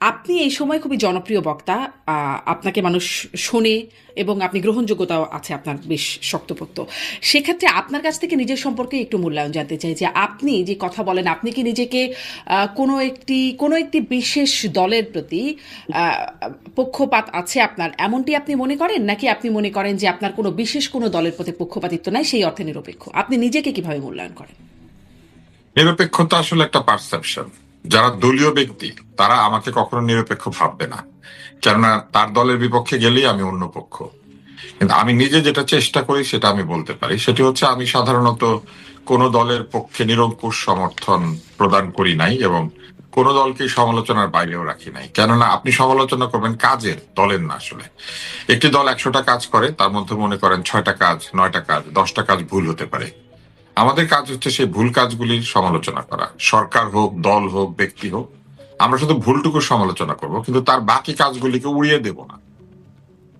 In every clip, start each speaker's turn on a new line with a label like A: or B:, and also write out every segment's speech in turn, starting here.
A: আপনি এই সময় খুবই জনপ্রিয় বক্তা। আপনাকে মানুষ শোনে এবং আপনি গ্রহণযোগ্যতাও আছে আপনার বেশ শক্তপোক্ত। সেক্ষেত্রে আপনার কাছ থেকে নিজের সম্পর্কে একটু মূল্যায়ন জানতে চাই যে আপনি যে কথা বলেন, আপনি কি নিজেকে কোনো একটি বিশেষ দলের প্রতি আহ, পক্ষপাত আছে আপনার, এমনটি আপনি মনে করেন, নাকি আপনি মনে করেন যে আপনার কোনো দলের প্রতি পক্ষপাতিত্ব নাই, সেই অর্থে নিরপেক্ষ? আপনি নিজেকে কিভাবে মূল্যায়ন করেন?
B: নিরপেক্ষতা আসলে একটা পারসেপশন। যারা দলীয় ব্যক্তি তারা আমাকে কখনো নিরপেক্ষ ভাববে না, কেননা তার দলের বিপক্ষে গেলেই আমি অন্য পক্ষ। কিন্তু আমি নিজে যেটা চেষ্টা করি সেটা আমি বলতে পারি, সেটি হচ্ছে আমি সাধারণত কোনো দলের পক্ষে নিরঙ্কুশ সমর্থন প্রদান করি নাই এবং কোনো দলকে সমালোচনার বাইরেও রাখি নাই। কেননা আপনি সমালোচনা করবেন কাজের, দলের না। আসলে একটি দল 100টা কাজ করে, তার মধ্যে মনে করেন 6টা কাজ, 9টা কাজ, 10টা কাজ ভুল হতে পারে। আমাদের কাজ হচ্ছে সেই ভুল কাজগুলির সমালোচনা করা, সরকার হোক, দল হোক, ব্যক্তি হোক। আমরা শুধু ভুলটুকু সমালোচনা করব, কিন্তু তার বাকি কাজগুলিকে উড়িয়ে দেব না।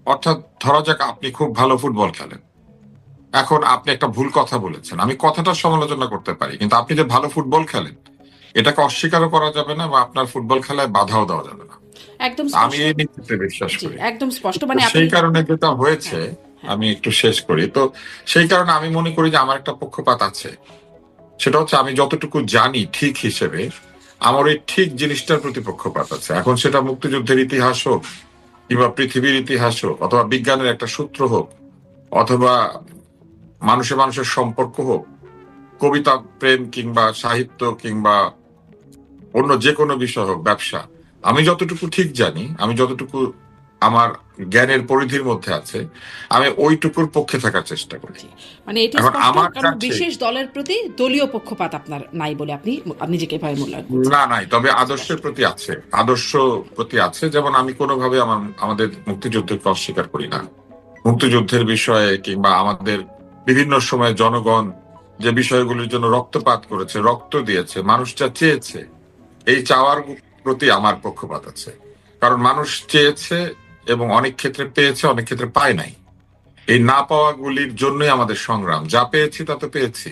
B: অর্থাৎ ধরা যাক আপনি খুব ভালো ফুটবল খেলেন, এখন আপনি একটা ভুল কথা বলেছেন, আমি কথাটার সমালোচনা করতে পারি, কিন্তু আপনি যে ভালো ফুটবল খেলেন এটাকে অস্বীকারও করা যাবে না বা আপনার ফুটবল খেলায় বাধাও দেওয়া যাবে না।
A: একদম
B: আমি
A: স্পষ্ট।
B: এই নীতিতে বিশ্বাস
A: জি,
B: করি।
A: একদম স্পষ্ট,
B: তো
A: মানে আপনি।
B: সেই কারণে যেটা হয়েছে,
A: হ্যাঁ, হ্যাঁ।
B: আমি একটু শেষ করি তো। সেই কারণে আমি মনে করি যে আমার একটা পক্ষপাত আছে। সেটা হচ্ছে আমি যতটুকু জানি ঠিক হিসেবে আমার এই ঠিক জিনিসটার প্রতি পক্ষপাত আছে। এখন সেটা মুক্তিযুদ্ধের ইতিহাস হোক, কিংবা পৃথিবীর ইতিহাস হোক, অথবা বিজ্ঞানের একটা সূত্র হোক, অথবা মানুষে মানুষের সম্পর্ক হোক, কবিতা, প্রেম, কিংবা সাহিত্য, কিংবা অন্য যে কোনো বিষয় হোক, ব্যবসা। আমি যতটুকু ঠিক জানি, আমি যতটুকু আমার জ্ঞানের পরিধির মধ্যে আছে, আমি ওইটুকুর পক্ষে থাকার চেষ্টা করি।
A: জি, মানে এটি
B: এখন
A: স্পষ্ট,
B: আমার
A: কারণ
B: কাছে
A: বিশেষ দলের প্রতি দলীয় পক্ষপাত আপনার নাই বলে আপনি নিজেকে এভাবে মূল্যায়ন করছেন।
B: না, নাই, তবে আদর্শের
A: স্পষ্ট।
B: প্রতি আছে। আদর্শ প্রতি আছে, যেমন আমি কোনোভাবে আমাদের মুক্তিযুদ্ধকে অস্বীকার করি না। মুক্তিযুদ্ধের বিষয়ে কিংবা আমাদের বিভিন্ন সময় জনগণ যে বিষয়গুলির জন্য রক্তপাত করেছে, রক্ত দিয়েছে, মানুষ যা চেয়েছে, এই চাওয়ার প্রতি আমার পক্ষপাত আছে। কারণ মানুষ চেয়েছে এবং অনেক ক্ষেত্রে পেয়েছে, অনেক ক্ষেত্রে পায় নাই। এই না পাওয়া গুলির জন্যই আমাদের সংগ্রাম। যা পেয়েছি তা তো পেয়েছি,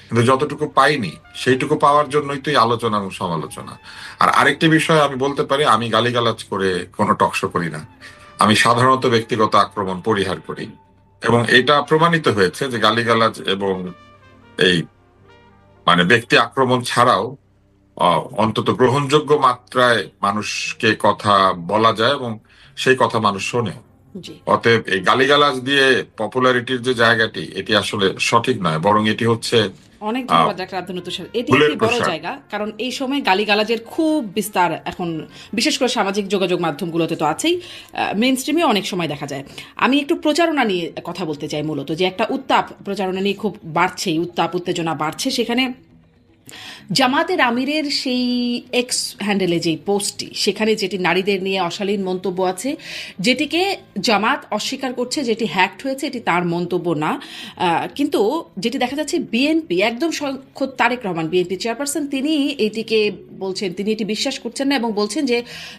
B: কিন্তু যতটুকু পাইনি সেইটুকু পাওয়ার জন্যই তো এই আলোচনা এবং সমালোচনা। আর আরেকটি বিষয় আমি বলতে পারি, আমি গালিগালাজ করে কোনো টকশো করি না। আমি সাধারণত ব্যক্তিগত আক্রমণ পরিহার করি, এবং এটা প্রমাণিত হয়েছে যে গালিগালাজ এবং এই ব্যক্তি আক্রমণ ছাড়াও অন্তত গ্রহণযোগ্য মাত্রায় মানুষকে কথা বলা যায় এবং সেই কথা মানুষ শোনে।
A: জি।
B: অতএব এই গালিগালাজ দিয়ে পপুলারিটির যে জায়গাটি, এটি আসলে সঠিক নয়, বরং এটি হচ্ছে
A: অনেক
B: আহ
A: ধন্যবাদ ডাক্তার আব্দুল নতুন সাহেব। এটি
B: ভুলের
A: একটি বড়
B: প্রসার।
A: জায়গা, কারণ এই সময় গালিগালাজের খুব বিস্তার এখন, বিশেষ করে সামাজিক যোগাযোগ মাধ্যমগুলোতে তো আছেই, মেইন স্ট্রিমে অনেক সময় দেখা যায়। আমি একটু প্রচারণা নিয়ে কথা বলতে চাই, মূলত যে একটা উত্তাপ প্রচারণা নিয়ে খুব বাড়ছেই, উত্তাপ উত্তেজনা বাড়ছে। সেখানে জামাতের আমিরের সেই এক্স হ্যান্ডেলে যেই পোস্টটি, সেখানে যেটি নারীদের নিয়ে অশালীন মন্তব্য আছে, যেটিকে জামাত অস্বীকার করছে, যেটি হ্যাকড হয়েছে, এটি তার মন্তব্য না। কিন্তু যেটি দেখা যাচ্ছে বিএনপি, একদম খোদ তারেক রহমান, বিএনপি চেয়ারপারসন, তিনি এটিকে বলছেন, তিনি এটি বিশ্বাস করছেন না এবং বলছেন যে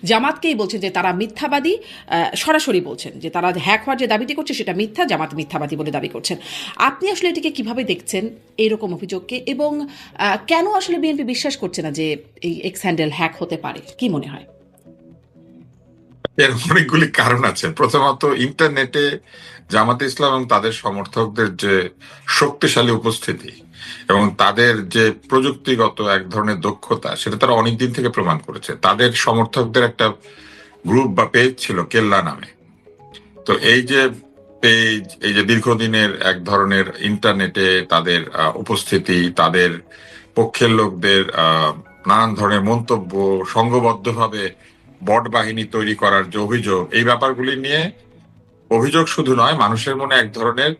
A: জামাতকেই বলছেন যে তারা মিথ্যাবাদী। সরাসরি বলছেন যে তারা হ্যাক হওয়ার যে দাবিটি করছে সেটা মিথ্যা, জামাত মিথ্যাবাদী বলে দাবি করছেন। আপনি আসলে এটিকে কিভাবে দেখছেন, এইরকম অভিযোগকে? এবং কেন আসলে বিএনপি বিশ্বাস করছে না যে এই এক্স হ্যান্ডেল হ্যাক হতে পারে? কি মনে হয়?
B: এর অনেকগুলি কারণ আছে। প্রথমত, ইন্টারনেটে জামাতে ইসলাম এবং তাদের সমর্থকদের যে শক্তিশালী উপস্থিতি এবং তাদের যে প্রযুক্তিগত এক ধরনের দক্ষতা, সেটা তারা অনেকদিন থেকে প্রমাণ করেছে। তাদের সমর্থকদের একটা গ্রুপ বা পেজ ছিল কেল্লা নামে। তো এই যে পেজ, এই যে দীর্ঘদিনের এক ধরনের ইন্টারনেটে তাদের উপস্থিতি, তাদের পক্ষের লোকদের নানান ধরনের মন্তব্য, সংঘবদ্ধভাবে বট বাহিনী তৈরি করার যে অভিযোগ, এই ব্যাপারগুলি নিয়ে অভিযোগ শুধু নয়, মানুষের মনে এক ধরনের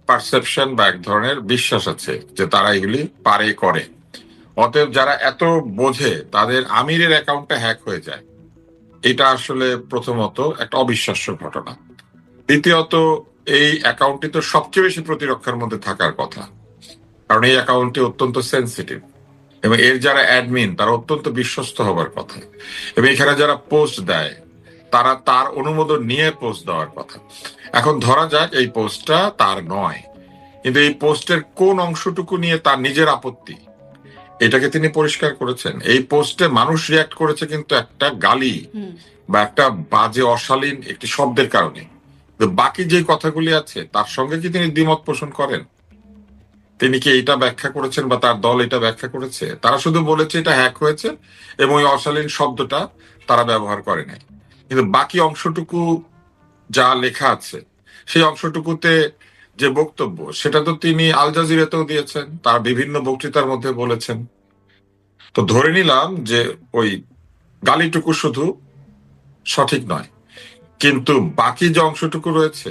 B: পারসেপশন বা এক ধরনের বিশ্বাস আছে যে তারা এগুলি পারে, করে। অতএব যারা এত বোঝে, তাদের আমিরের অ্যাকাউন্টটা হ্যাক হয়ে যায়, এটা আসলে প্রথমত একটা অবিশ্বাস্য ঘটনা। দ্বিতীয়ত, এই অ্যাকাউন্টটি তো সবচেয়ে বেশি প্রতিরক্ষার মধ্যে থাকার কথা, কারণ এই অ্যাকাউন্টটি অত্যন্ত সেন্সিটিভ এবং এর যারা অ্যাডমিন তারা অত্যন্ত বিশ্বস্ত হবার কথা, এবং এখানে যারা পোস্ট দেয় তারা তার অনুমোদন নিয়ে পোস্ট দেওয়ার কথা। এখন ধরা যাক এই পোস্টটা তার নয়, কিন্তু এই পোস্টের কোন অংশটুকু নিয়ে তার নিজের আপত্তি, এটাকে তিনি পরিষ্কার করেছেন। এই পোস্টে মানুষ রিয়াক্ট করেছে কিন্তু একটা গালি বা একটা বাজে অশালীন একটি শব্দের কারণে। তো বাকি যে কথাগুলি আছে তার সঙ্গে কি তিনি দ্বিমত পোষণ করেন? তিনি কি এটা ব্যাখ্যা করেছেন বা তার দল এটা ব্যাখ্যা করেছে? তারা শুধু বলেছে এটা হ্যাক হয়েছে এবং ওই অশালীন শব্দটা তারা ব্যবহার করে নাই। কিন্তু বাকি অংশটুকু যা লেখা আছে সেই অংশটুকুতে যে বক্তব্য সেটা তো তিনি আল জাজিরাতেও দিয়েছেন, তার বিভিন্ন বক্তৃতার মধ্যে বলেছেন। তো ধরে নিলাম যে ওই গালিটুকু শুধু সঠিক নয়, কিন্তু বাকি যে অংশটুকু রয়েছে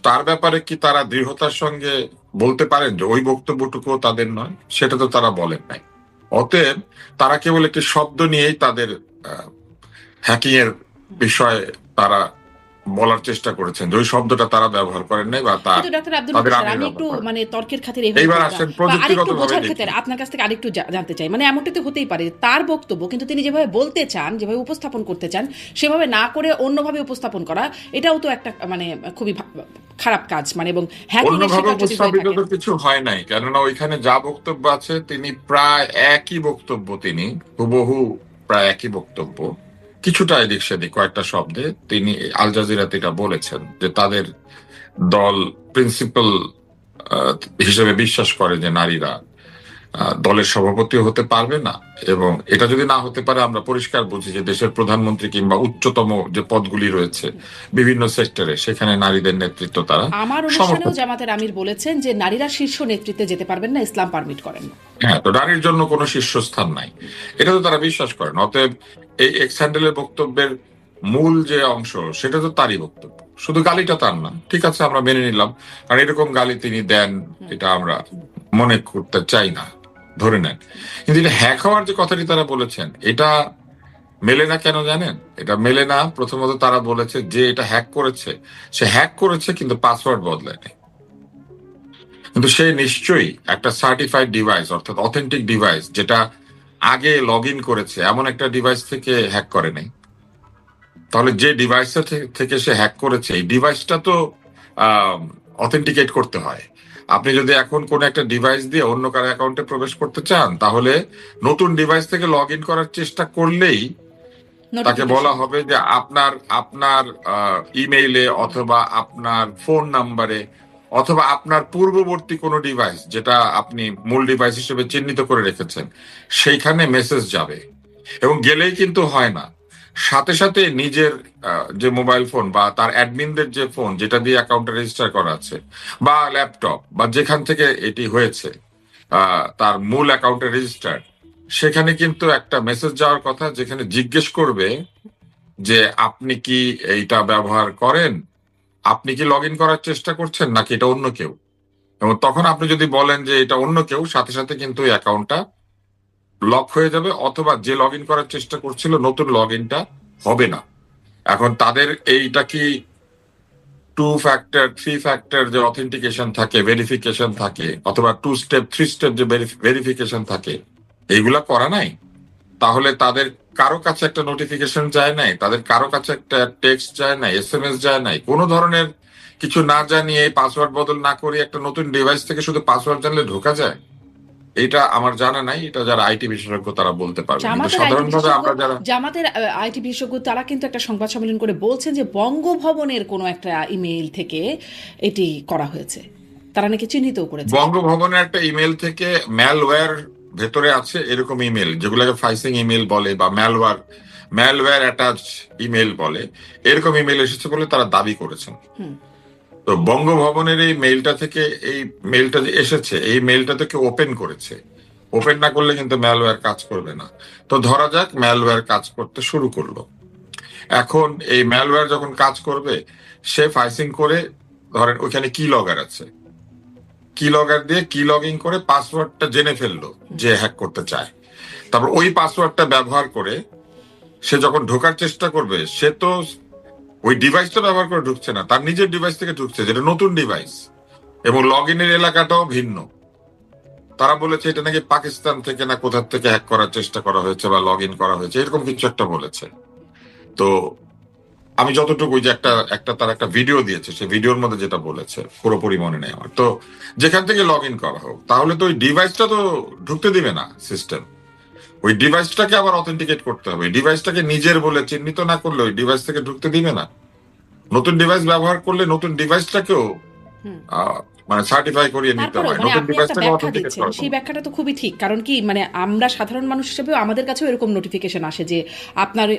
B: তার ব্যাপারে কি তারা দৃঢ়তার সঙ্গে বলতে পারেন যে ওই বক্তব্যটুকু তাদের নয়? সেটা তো তারা বলেন নাই। অতএব তারা কেবল একটি শব্দ নিয়েই তাদের হ্যাকিং এর বিষয়ে তারা বলার চেষ্টা করেছেন, যে ওই শব্দটা তারা ব্যবহার করেন নাই বা
A: কিন্তু ডক্টর আব্দুল
B: তাদের
A: লতিফ স্যার,
B: আমির
A: আমি
B: ব্যবহার
A: একটু
B: করেন।
A: মানে তর্কের খাতিরে এভাবে
B: এইবার
A: বলি না,
B: আসেন
A: বা
B: প্রযুক্তিগত
A: আরেকটু
B: ভাবে
A: বোঝার
B: দেখি।
A: ক্ষেত্রে আপনার কাছ থেকে আরেকটু জানতে চাই। মানে এমনটা তো হতেই পারে তার বক্তব্য কিন্তু তিনি যেভাবে বলতে চান, যেভাবে উপস্থাপন করতে চান, সেভাবে না করে অন্যভাবে উপস্থাপন করা, এটাও তো একটা মানে খুবই খারাপ কাজ। মানে এবং হ্যাকিং এর
B: অন্যভাবে
A: শিকার যদি হয়ে
B: উপস্থাপিত
A: থাকে।
B: তো কিছু হয় নাই, কেননা ওইখানে যা বক্তব্য আছে তিনি প্রায় একই বক্তব্য, তিনি হুবহু প্রায় একই বক্তব্য, কিছুটা এদিক সেদিক কয়েকটা শব্দে তিনি আল জাজিরাতে এটা বলেছেন যে তাদের দল প্রিন্সিপাল হিসেবে বিশ্বাস করে যে নারীরা দলের সভাপতি হতে পারবে না, এবং এটা যদি না হতে পারে আমরা পরিষ্কার বুঝি যে দেশের প্রধানমন্ত্রী কিংবা উচ্চতম যে পদগুলি রয়েছে বিভিন্ন সেক্টরে সেখানে নারীদের নেতৃত্ব তারা
A: আমার অনুষ্ঠানেও
B: সমর্থন।
A: জামাতের আমির বলেছেন যে নারীরা শীর্ষ নেতৃত্বে যেতে পারবেন না, ইসলাম পারমিট করেন না।
B: হ্যাঁ, তো নারীর জন্য কোনো শীর্ষস্থান নাই, এটা তো তারা বিশ্বাস করেন। অতএব এই এক্স হ্যান্ডেলের বক্তব্যের মূল যে অংশ সেটা তো তারই বক্তব্য, শুধু গালিটা তার না। ঠিক আছে, আমরা মেনে নিলাম, কারণ এরকম গালি তিনি দেন এটা আমরা মনে করতে চাই না, ধরে নেন। কিন্তু এটা হ্যাক হওয়ার যে কথাটি তারা বলেছেন এটা মেলে না কেন জানেন? এটা মেলে না, প্রথমত তারা বলেছে যে এটা হ্যাক করেছে, সে হ্যাক করেছে কিন্তু পাসওয়ার্ড বদলায়নি। কিন্তু সে নিশ্চয়ই একটা সার্টিফাইড ডিভাইস অর্থাৎ অথেন্টিক ডিভাইস, যেটা আগে লগ ইন করেছে এমন একটা ডিভাইস থেকে হ্যাক করে নাই। তাহলে যে ডিভাইসটা থেকে সে হ্যাক করেছে এই ডিভাইসটা তো অথেন্টিকেট করতে হয়। আপনি যদি এখন কোন একটা ডিভাইস দিয়ে অন্য কারো অ্যাকাউন্টে প্রবেশ করতে চান, তাহলে নতুন ডিভাইস থেকে লগ ইন করার চেষ্টা করলেই তাকে বলা হবে যে আপনার আপনার ইমেইলে অথবা আপনার ফোন নাম্বারে অথবা আপনার পূর্ববর্তী কোনো ডিভাইস যেটা আপনি মূল ডিভাইস হিসেবে চিহ্নিত করে রেখেছেন সেইখানে মেসেজ যাবে। এবং গেলেই কিন্তু হয় না, সাথে সাথে নিজের যে মোবাইল ফোন বা তার অ্যাডমিনদের যে ফোন যেটা দিয়ে অ্যাকাউন্টে রেজিস্টার করা আছে বা ল্যাপটপ বা যেখান থেকে এটি হয়েছে তার মূল অ্যাকাউন্টে রেজিস্টার, সেখানে কিন্তু একটা মেসেজ যাওয়ার কথা যেখানে জিজ্ঞেস করবে যে আপনি কি এইটা ব্যবহার করেন, আপনি কি লগ ইন করার চেষ্টা করছেন নাকি এটা অন্য কেউ। এবং তখন আপনি যদি বলেন যে এটা অন্য কেউ, সাথে সাথে কিন্তু এই অ্যাকাউন্টটা লক হয়ে যাবে, অথবা যে লগ ইন করার চেষ্টা করছিল নতুন লগ ইনটা হবে না। এখন তাদের এইটা কি টু ফ্যাক্টর থ্রি ফ্যাক্টর যে অথেন্টিকেশন থাকে, ভেরিফিকেশন থাকে, অথবা টু স্টেপ থ্রি স্টেপ যে ভেরিফিকেশন থাকে, এইগুলা করা নাই। তাহলে তাদের কারো কাছে একটা নোটিফিকেশন যায় নাই, তাদের কারো কাছে একটা টেক্সট যায় নাই, এসএমএস যায় নাই, কোনো ধরনের কিছু না জানিয়ে পাসওয়ার্ড বদল না করে একটা নতুন ডিভাইস থেকে শুধু পাসওয়ার্ড জানলে ঢোকা যায়? এটা আমার জানা নাই, এটা যারা আইটি বিশেষজ্ঞ তারা বলতে পারবে। কিন্তু সাধারণভাবে আমরা যারা
A: জামাতের আইটি বিশেষজ্ঞ তারা কিন্তু একটা সংবাদ সম্মেলন করে বলছেন যে বঙ্গভবনের কোনো একটা ইমেইল থেকে এটি করা হয়েছে, তারা নাকি চিহ্নিতও করেছে।
B: বঙ্গভবনের একটা ইমেল থেকে ম্যালওয়্যার ভেতরে আছে এরকম ইমেল, যেগুলোকে ফাইসিং ইমেল বলে বা ম্যালওয়্যার অ্যাটাচ ইমেল বলে, এরকম ইমেল এসেছে বলে তারা দাবি করেছেন। তো বঙ্গভবনের এই মেইলটা থেকে, এই মেইলটা যে এসেছে এই মেইলটা থেকে ওপেন করেছে, ওপেন না করলে কিন্তু ম্যালওয়্যার কাজ করবে না। তো ধরা যাক ম্যালওয়্যার কাজ করতে শুরু করলো। এখন এই ম্যালওয়্যার যখন কাজ করবে, সে ফাইসিং করে, ধরেন ওইখানে কি লগগার আছে, কি লগগার দিয়ে কি লগ ইন করে পাসওয়ার্ডটা জেনে ফেললো যে হ্যাক করতে চায়। তারপর ওই পাসওয়ার্ডটা ব্যবহার করে সে যখন ঢোকার চেষ্টা করবে, সে তো ওই ডিভাইসটা ব্যবহার করে ঢুকছে না, তার নিজের ডিভাইস থেকে ঢুকছে, যেটা নতুন ডিভাইস, এবং লগ ইনের এলাকাটাও ভিন্ন। তারা বলেছে এটা নাকি পাকিস্তান থেকে না কোথা থেকে হ্যাক করার চেষ্টা করা হয়েছে বা লগ ইন করা হয়েছে, এরকম কিছু একটা বলেছে। তো আমি যতটুকু ওই যে একটা একটা তার একটা ভিডিও দিয়েছে, সেই ভিডিওর মধ্যে যেটা বলেছে পুরোপুরি মনে নেই আমার, তো যেখান থেকে লগ ইন করা হোক, তাহলে তো ওই ডিভাইসটা তো ঢুকতে দিবে না সিস্টেম। ওই ডিভাইসটাকে আবার অথেন্টিকেট করতে হবে, ডিভাইসটাকে নিজের বলে চিহ্নিত না করলে ওই ডিভাইস থেকে ঢুকতে দিবে না। নতুন ডিভাইস ব্যবহার করলে নতুন ডিভাইসটাকেও
A: হুম।
B: আহ, মানে সার্টিফাই করিয়ে নিতে
A: তারপরেও
B: হয়,
A: মানে
B: নতুন
A: আপনি একটা
B: ডিভাইসটাকে
A: ব্যাখ্যা
B: অথেন্টিকেট
A: দিচ্ছেন,
B: করা
A: সেই ব্যাখ্যাটা তো খুবই ঠিক। কারণ কি মানে আমরা সাধারণ মানুষ হিসেবেও আমাদের কাছেও এরকম নোটিফিকেশন আসে যে আপনার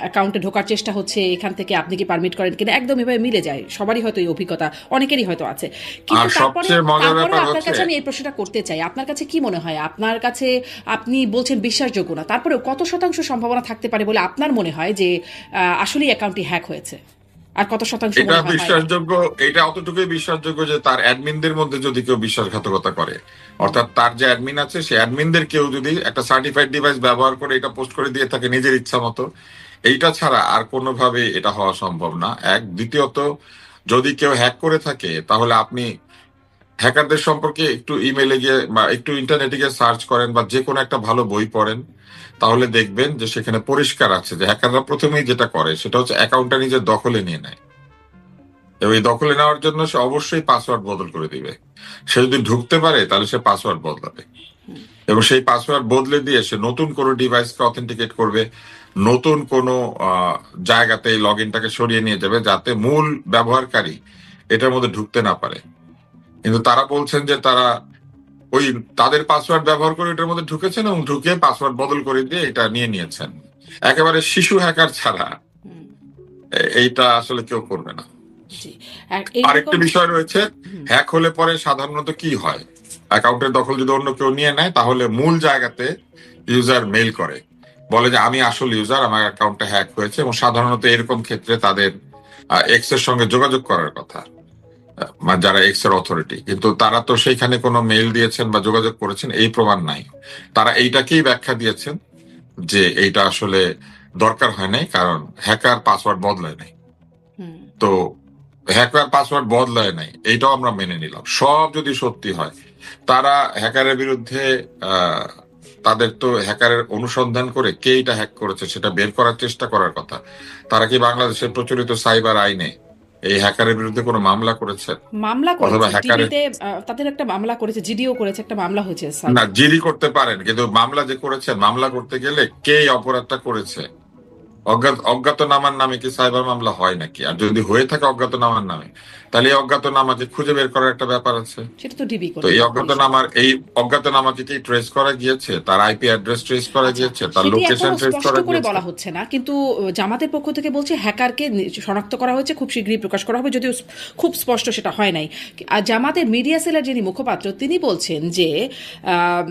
A: অ্যাকাউন্টে ঢোকার চেষ্টা হচ্ছে, এখান থেকে আপনি কি পারমিট করেন কিনা, একদম এভাবে মিলে যায়। সবারই হয়তো এই অভিজ্ঞতা, অনেকেরই হয়তো আছে।
B: আর
A: কিন্তু
B: সবচেয়ে মজার ব্যাপার
A: আপনার
B: হচ্ছে,
A: কাছে আমি এই প্রশ্নটা করতে চাই, আপনার কাছে কি মনে হয়, আপনার কাছে আপনি বলছেন বিশ্বাসযোগ্য না, তারপরেও কত শতাংশ সম্ভাবনা থাকতে পারে বলে আপনার মনে হয় যে আসলেই অ্যাকাউন্টটি হ্যাক হয়েছে, আর কত শতাংশ
B: এটা
A: মনে হয় হয় না?
B: বিশ্বাসযোগ্য, এটা অতটুকুই বিশ্বাসযোগ্য যে তার অ্যাডমিনদের মধ্যে যদি কেউ বিশ্বাসঘাতকতা করে, অর্থাৎ তার যে অ্যাডমিন আছে সে অ্যাডমিনদের কেউ যদি একটা সার্টিফাইড ডিভাইস ব্যবহার করে এটা পোস্ট করে দিয়ে থাকে নিজের ইচ্ছা মতো, এইটা ছাড়া আর কোনোভাবে এটা হওয়া সম্ভব না। এক, দ্বিতীয়ত যদি কেউ হ্যাক করে থাকে তাহলে আপনি হ্যাকারদের সম্পর্কে একটু ইমেলে গিয়ে বা একটু ইন্টারনেটে গিয়ে সার্চ করেন বা যে কোনো একটা ভালো বই পড়েন, তাহলে দেখবেন যে সেখানে পরিষ্কার আছে যে হ্যাকাররা প্রথমেই যেটা করে সেটা হচ্ছে অ্যাকাউন্টটা নিজের দখলে নিয়ে নেয়, এবং এই দখলে নেওয়ার জন্য সে অবশ্যই পাসওয়ার্ড বদল করে দিবে। সে যদি ঢুকতে পারে তাহলে সে পাসওয়ার্ড বদলাবে, এবং সেই পাসওয়ার্ড বদলে দিয়ে সে নতুন কোনো ডিভাইসকে অথেন্টিকেট করবে, নতুন কোনো জায়গাতে এই লগ ইনটাকে সরিয়ে নিয়ে যাবে যাতে মূল ব্যবহারকারী এটার মধ্যে ঢুকতে না পারে। কিন্তু তারা বলছেন যে তারা ওই তাদের পাসওয়ার্ড ব্যবহার করে এটার মধ্যে ঢুকেছেন এবং ঢুকে পাসওয়ার্ড বদল করে দিয়ে এটা নিয়ে নিয়েছেন। একেবারে শিশু হ্যাকার ছাড়া
A: হুম।
B: এইটা আসলে কেউ করবে না।
A: জি।
B: আরেকটা
A: এইরকম।
B: বিষয় রয়েছে,
A: হুম।
B: হ্যাক হলে পরে সাধারণত কি হয়, অ্যাকাউন্টের দখল যদি অন্য কেউ নিয়ে নেয় তাহলে মূল জায়গাতে ইউজার মেইল করে, বলে যে আমি আসল ইউজার, আমার অ্যাকাউন্টটা হ্যাক হয়েছে, এবং সাধারণত এরকম ক্ষেত্রে তাদের এক্স এর সঙ্গে যোগাযোগ করার কথা, মানে যারা এক্স এর অথরিটি, কিন্তু তারা তো সেইখানে কোনো মেইল দিয়েছেন বা যোগাযোগ করেছেন এই প্রমাণ নাই। তারা এইটাকেই ব্যাখ্যা দিয়েছেন যে এইটা আসলে দরকার হয় নাই, কারণ হ্যাকার পাসওয়ার্ড বদলায় নাই।
A: হুম।
B: তো হ্যাকার পাসওয়ার্ড বদলায় নাই, এইটাও আমরা মেনে নিলাম। সব যদি সত্যি হয়, তারা হ্যাকারের বিরুদ্ধে আহ, তাদের তো হ্যাকারের অনুসন্ধান করে কে এটা হ্যাক করেছে সেটা বের করার চেষ্টা করার কথা। তারা কি বাংলাদেশের প্রচলিত সাইবার আইনে এই হ্যাকারের বিরুদ্ধে কোনো মামলা করেছে?
A: মামলা
B: অথবা
A: করেছে
B: হ্যাকারের,
A: টিভিতে, তাদের একটা মামলা করেছে, জিডিও করেছে, একটা মামলা হয়েছে
B: না
A: সাইবার।
B: জিডি করতে পারেন, কিন্তু মামলা যে করেছেন, মামলা করতে গেলে কে এই অপরাধটা করেছে, অজ্ঞাতনামার নামে কি সাইবার মামলা হয় নাকি? আর যদি হয়ে থাকে অজ্ঞাতনামার নামে, তাহলে এই অজ্ঞাতনামাকে খুঁজে বের করার একটা ব্যাপার আছে।
A: সেটা তো ডিবি
B: তো
A: করবে
B: এই
A: বা পুলিশ করবে।
B: অজ্ঞাতনামাকে কি ট্রেস করা গিয়েছে, তার আইপি অ্যাড্রেস ট্রেস করা
A: আচ্ছা,
B: গিয়েছে, তার
A: সেটি
B: লোকেশন
A: এখনো
B: ট্রেস
A: স্পষ্ট
B: করা
A: করে
B: গিয়েছে?
A: বলা হচ্ছে না, কিন্তু জামাতের পক্ষ থেকে বলছে হ্যাকারকে শনাক্ত করা হয়েছে, খুব শীঘ্রই প্রকাশ করা হবে, যদিও খুব স্পষ্ট সেটা হয় নাই। আর জামাতের মিডিয়া সেলের যিনি মুখপাত্র তিনি বলছেন যে আম,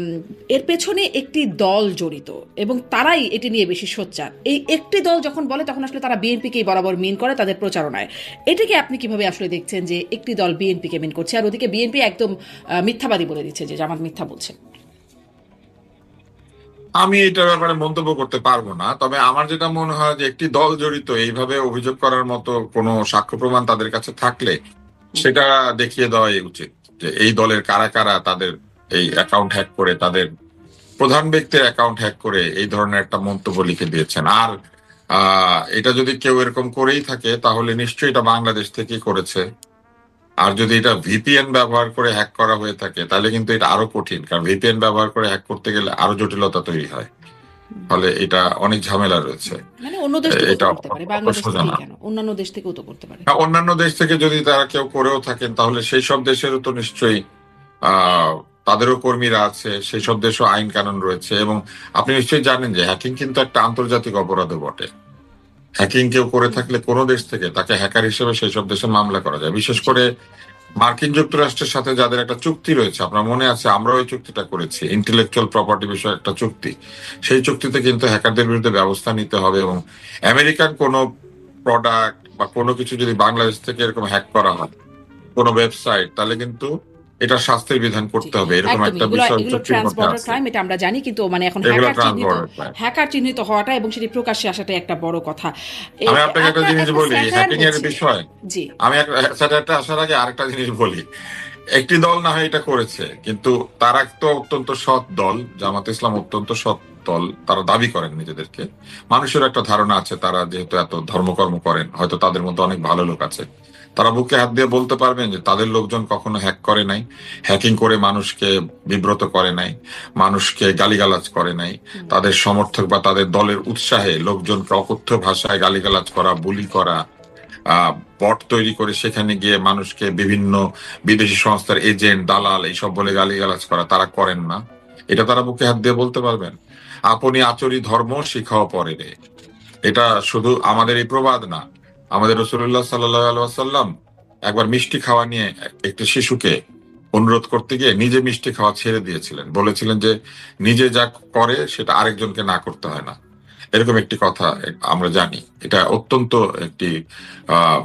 A: এর পেছনে একটি দল জড়িত এবং তারাই এটি নিয়ে বেশি সোচ্চার। এই একটি দল যখন বলে তখন আসলে তারা বিএনপিকেই বরাবর মিন করে তাদের প্রচারণায়। এটাকে আপনি কিভাবে আসলে দেখছেন যে একটি দল বিএনপিকে মিন করছে, আর ওদিকে বিএনপি একদম মিথ্যাবাদী বলে দিচ্ছে যে জামাত মিথ্যা বলছে?
B: আমি এটার ব্যাপারে মন্তব্য করতে পারবো না, তবে আমার যেটা মনে হয় যে একটি দল জড়িত এইভাবে অভিযোগ করার মতো কোনো সাক্ষ্য প্রমাণ তাদের কাছে থাকলে সেটা দেখিয়ে দেওয়াই উচিত, যে এই দলের কারা কারা তাদের এই অ্যাকাউন্ট হ্যাক করে, তাদের প্রধান ব্যক্তির অ্যাকাউন্ট হ্যাক করে এই ধরনের একটা মন্তব্য লিখে দিয়েছেন। আর এটা যদি কেউ এরকম করেই থাকে তাহলে নিশ্চয়ই এটা বাংলাদেশ থেকেই করেছে। আর যদি এটা ভিপিএন ব্যবহার করে হ্যাক করা হয়ে থাকে তাহলে কিন্তু এটা আরো কঠিন, কারণ ভিপিএন ব্যবহার করে হ্যাক করতে গেলে আরো জটিলতা তৈরি হয়, ফলে এটা অনেক ঝামেলা রয়েছে।
A: মানে অন্য দেশ থেকেও তো
B: এটা
A: করতে পারে,
B: অত
A: বাংলাদেশ
B: সোজা
A: থেকেই
B: না।
A: কেন, অন্যান্য দেশ থেকেও তো করতে পারে।
B: হ্যাঁ, অন্যান্য দেশ থেকে যদি তারা কেউ করেও থাকেন তাহলে সেই সব দেশেরও তো নিশ্চয়ই আহ তাদেরও কর্মীরা আছে, সেই সব দেশও আইন কানুন রয়েছে, এবং আপনি নিশ্চয়ই জানেন যে হ্যাকিং কিন্তু একটা আন্তর্জাতিক অপরাধও বটে। হ্যাকিং কেউ করে থাকলে কোনো দেশ থেকে তাকে হ্যাকার হিসেবে সেই সব দেশে মামলা করা যায়। বিশেষ
A: জি।
B: করে মার্কিন যুক্তরাষ্ট্রের সাথে যাদের একটা চুক্তি রয়েছে, আপনার মনে আছে, আমরা ওই চুক্তিটা করেছি, ইন্টেলেকচুয়াল প্রপার্টি বিষয়ে একটা চুক্তি। সেই চুক্তিতে কিন্তু হ্যাকারদের বিরুদ্ধে ব্যবস্থা নিতে হবে, এবং আমেরিকান কোনো প্রোডাক্ট বা কোনো কিছু যদি বাংলাদেশ থেকে এরকম হ্যাক করা হয়, কোনো ওয়েবসাইট, তাহলে কিন্তু এটা শাস্তির বিধান
A: জি,
B: করতে হবে, এরকম
A: একদমই।
B: একটা
A: এগুলো
B: বিষয়
A: এগুলো
B: চুক্তির
A: ট্রান্স
B: মধ্যে
A: বর্ডার
B: আছে।
A: ক্রাইম, এটা আমরা জানি, কিন্তু মানে এখন
B: এগুলো
A: হ্যাকার
B: ট্রান্সবর্ডার।
A: চিহ্নিত হওয়াটা এবং সেটি প্রকাশ্যে আসাটাই একটা বড় কথা।
B: আমি আপনাকে একটা জিনিস
A: একটা
B: বলি
A: স্যাটায়ার
B: হ্যাকিং এর
A: হচ্ছে।
B: বিষয়,
A: জি।
B: আমি একটা আসার আগে আরেকটা জিনিস বলি। একটি দল না হয় এটা করেছে, কিন্তু তারা তো অত্যন্ত সৎ দল, জামাত ইসলাম অত্যন্ত সৎ দল তারা দাবি করেন নিজেদেরকে। মানুষের একটা ধারণা আছে তারা যেহেতু এত ধর্মকর্ম করেন, হয়তো তাদের মধ্যে অনেক ভালো লোক আছে, তারা বুকে হাত দিয়ে বলতে পারবেন যে তাদের লোকজন কখনো হ্যাক করে নাই, হ্যাকিং করে মানুষকে বিব্রত করে নাই, মানুষকে গালিগালাজ করে নাই, তাদের সমর্থক বা তাদের দলের উৎসাহে লোকজনকে অকথ্য ভাষায় গালিগালাজ করা, বুলি করা, বট তৈরি করে সেখানে গিয়ে মানুষকে বিভিন্ন বিদেশি সংস্থার এজেন্ট, দালাল এইসব বলে গালিগালাজ করা তারা করেন না। এটা তারা বুকে হাত দিয়ে বলতে পারবেন। আপনি আচরি ধর্ম শিখাও পরে রে, এটা শুধু আমাদের এই প্রবাদ না, আমাদের রাসূলুল্লাহ সাল্লাল্লাহু আলাইহি ওয়াসাল্লাম একবার মিষ্টি খাওয়া নিয়ে একটি শিশুকে অনুরোধ করতে গিয়ে নিজে মিষ্টি খাওয়া ছেড়ে দিয়েছিলেন, বলেছিলেন যে নিজে যা করে সেটা আরেকজনকে না করতে হয় না। এরকম একটি কথা আমরা জানি। এটা অত্যন্ত একটি আহ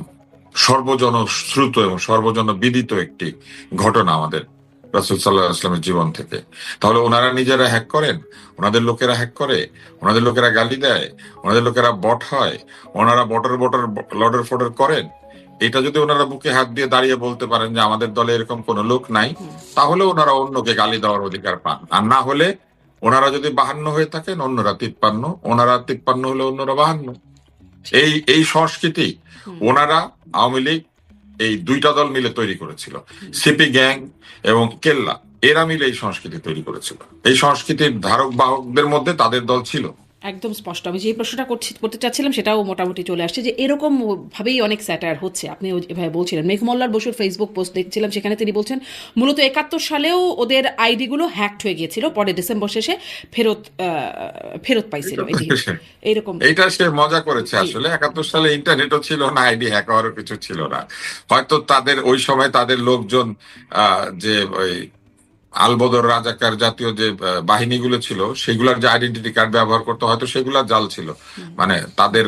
B: সর্বজন শ্রুত এবং সর্বজন বিদিত একটি ঘটনা আমাদের রাসূল সাল্লাল্লাহু আলাইহি ওয়াসাল্লামের জীবন থেকে। তাহলে ওনারা নিজেরা হ্যাক করেন, ওনাদের লোকেরা হ্যাক করে, ওনাদের লোকেরা গালি দেয়, ওনাদের লোকেরা বট হয়, ওনারা বটর বটর লডর ফডর করেন, এটা যদি ওনারা বুকে হাত দিয়ে দাঁড়িয়ে বলতে পারেন যে আমাদের দলে এরকম কোনো লোক নাই, তাহলে ওনারা অন্যকে গালি দেওয়ার অধিকার পান। আর না হলে ওনারা যদি 52 হয়ে থাকেন, অন্যরা 53, ওনারা 53 হলে অন্যরা 52। এই এই সংস্কৃতি ওনারা, আওয়ামী লীগ, এই দুইটা দল মিলে তৈরি করেছিল। সিপি গ্যাং এবং কেল্লা, এরা মিলে এই সংস্কৃতি তৈরি করেছিল। এই সংস্কৃতির ধারক বাহকদের মধ্যে তাদের দল ছিল।
A: একদম স্পষ্ট। আমি যে প্রশ্নটা করতে চাচ্ছিলাম সেটাও মোটামুটি চলে আসছে, যে এরকম ভাবেই অনেক স্যাটায়ার হচ্ছে। আপনি এভাবে বলছিলেন। মেঘ মোল্লার বসুর ফেসবুক পোস্ট দেখছিলাম, সেখানে তিনি বলছেন মূলত 71 সালেও ওদের আইডিগুলো হ্যাকড হয়ে গিয়েছিল, পরে ডিসেম্বর শেষে ফেরত পাইছিল। এইরকম
B: এইটা সে মজা করেছে। আসলে 71 সালে ইন্টারনেটও ছিল না, আইডি হ্যাক হওয়ারও কিছু ছিল না। হয়তো তাদের ওই সময় তাদের লোকজন যে ওই আলবদর রাজাকার জাতীয় যে বাহিনীগুলো ছিল সেগুলার যে আইডেন্টিটি কার্ড ব্যবহার করতে, হয়তো সেগুলা জাল ছিল। মানে তাদের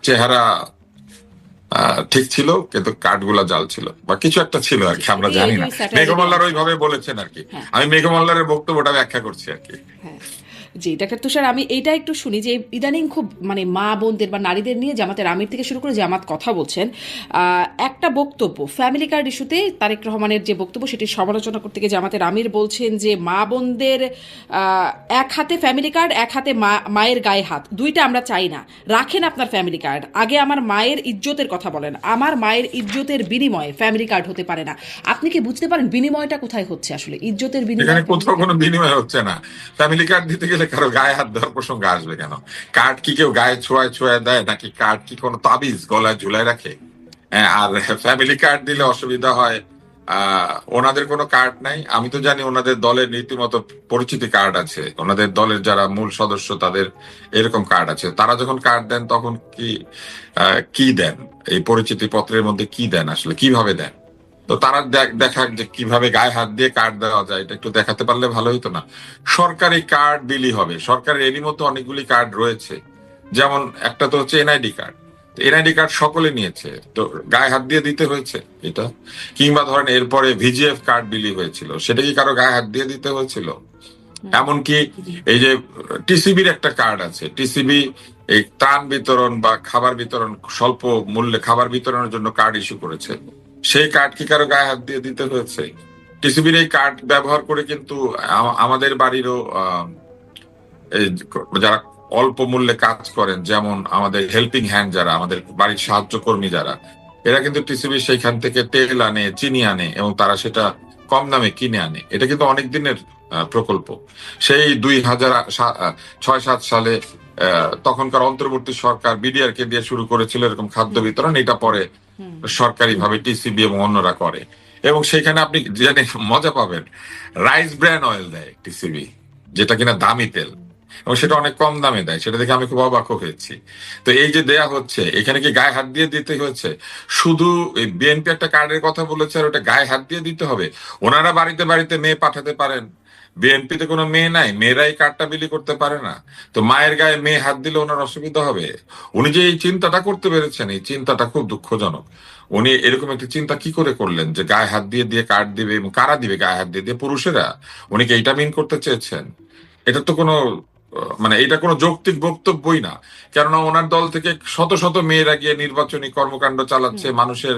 B: চেহারা ঠিক ছিল কিন্তু কার্ড গুলা জাল ছিল বা কিছু একটা ছিল আর কি, আমরা জানি না। মেঘমল্লার ওইভাবে বলেছেন আর কি। আমি মেঘমল্লারের বক্তব্যটা ব্যাখ্যা করছি আর কি।
A: জি ডাক্তার তুষার, আমি এইটা একটু শুনি যে ইদানিং খুব মানে মা বোনদের বা নারীদের নিয়ে জামাতের আমির থেকে শুরু করে জামাত কথা বলছেন। একটা বক্তব্য ফ্যামিলি কার্ড ইস্যুতে তারেক রহমানের যে বক্তব্য সেটি সমালোচনা করতে গিয়ে জামাতের আমির বলছেন যে মা বোনদের এক হাতে ফ্যামিলি কার্ড, এক হাতে মায়ের গায়ে হাত, দুইটা আমরা চাই না। রাখেন আপনার ফ্যামিলি কার্ড, আগে আমার মায়ের ইজ্জতের কথা বলেন। আমার মায়ের ইজ্জতের বিনিময়ে ফ্যামিলি কার্ড হতে পারে না। আপনি কি বুঝতে পারেন বিনিময়টা কোথায় হচ্ছে? আসলে ইজ্জতের বিনিময়
B: কোথাও কোনো বিনিময় হচ্ছে না। ফ্যামিলি কার্ড দিতে গেলে কারো গায়ে হাত দেওয়ার প্রসঙ্গ আসবে কেন? কার্ড কি কেউ গায়ে ছোঁয়ায় দেয় নাকি? কার্ড কি কোনো তাবিজ গলায় ঝুলায় রাখে? আর ফ্যামিলি কার্ড দিলে অসুবিধা হয়। ওনাদের কোনো কার্ড নাই। আমি তো জানি ওনাদের দলের রীতিমতো পরিচিতি কার্ড আছে, ওনাদের দলের যারা মূল সদস্য তাদের এরকম কার্ড আছে। তারা যখন কার্ড দেন তখন কি দেন, এই পরিচিতি পত্রের মধ্যে কি দেন, আসলে কিভাবে দেন? তো তারা দেখাক যে কিভাবে গায়ে হাত দিয়ে কার্ড দেওয়া যায়, এটা একটু দেখাতে পারলে ভালো হতো না? সরকারি কার্ড দিলেই হবে। সরকারের এরই মতো অনেকগুলি কার্ড রয়েছে, যেমন একটা তো হচ্ছে এনআইডি কার্ড। এনআইডি কার্ড সকলে নিয়েছে, তো গায়ে হাত দিয়ে দিতে হয়েছে এটা? কিংবা ধরেন এরপরে ভিজিএফ কার্ড বিলি হয়েছিল, সেটা কি কারো গায়ে হাত দিয়ে দিতে হয়েছিল? এমনকি এই যে টিসিবির একটা কার্ড আছে, টিসিবি এই ত্রাণ বিতরণ বা খাবার বিতরণ, স্বল্প মূল্যে খাবার বিতরণের জন্য কার্ড ইস্যু করেছে, সেই কার্ড কি কারো গায়ে হাত দিয়ে দিতে হয়েছে? টিসিবির এই কার্ড ব্যবহার করে কিন্তু আমাদের বাড়িরও যারা অল্প মূল্যে কাজ করেন, যেমন আমাদের হেল্পিং হ্যান্ড যারা, আমাদের বাড়ির সাহায্য কর্মী যারা, এরা কিন্তু টিসিবি সেইখান থেকে তেল আনে, চিনি আনে এবং তারা সেটা কম দামে কিনে আনে। এটা কিন্তু অনেক দিনের প্রকল্প। সেই 2006-7 সালে তখনকার অন্তর্বর্তী সরকার বিডিআর কে দিয়ে শুরু করেছিল এরকম খাদ্য বিতরণ। এটা পরে সরকারি ভাবে টিসিবি এবং অন্যরা করে, এবং সেখানে আপনি জেনে মজা পাবেন, রাইস ব্র্যান অয়েল দেয় টিসিবি, যেটা কিনা দামি তেল, এবং সেটা অনেক কম দামে দেয়। সেটা দেখে আমি খুব অবাক হয়েছি। তো এই যে দেয়া হচ্ছে, এখানে কি গায়ে হাত দিয়ে দিতে হয়েছে? শুধু বিএনপি একটা কার্ডের কথা বলেছে আর ওটা গায়ে হাত দিয়ে দিতে হবে? ওনারা বাড়িতে বাড়িতে মেয়ে পাঠাতে পারেন, বিএনপিতে কোনো মেয়ে নাই, মেয়েরাই কার্ডটা বিলি করতে পারে না, তো মায়ের গায়ে মেয়ে হাত দিলে ওনার অসুবিধা হবে? উনি যে এই চিন্তাটা করতে পেরেছেন, এই চিন্তাটা খুব দুঃখজনক। উনি এরকম একটা চিন্তা কি করে করলেন যে গায়ে হাত দিয়ে দিয়ে কার্ড দিবে? এবং কারা দিবে গায়ে হাত দিয়ে দিয়ে? পুরুষেরা? উনি কি এইটা মিন করতে চেয়েছেন? এটা তো কোনো মানে এটা কোনো যৌক্তিক বক্তব্যই না। কেননা ওনার দল থেকে শত শত মেয়েরা গিয়ে নির্বাচনী কর্মকাণ্ড চালাচ্ছে, মানুষের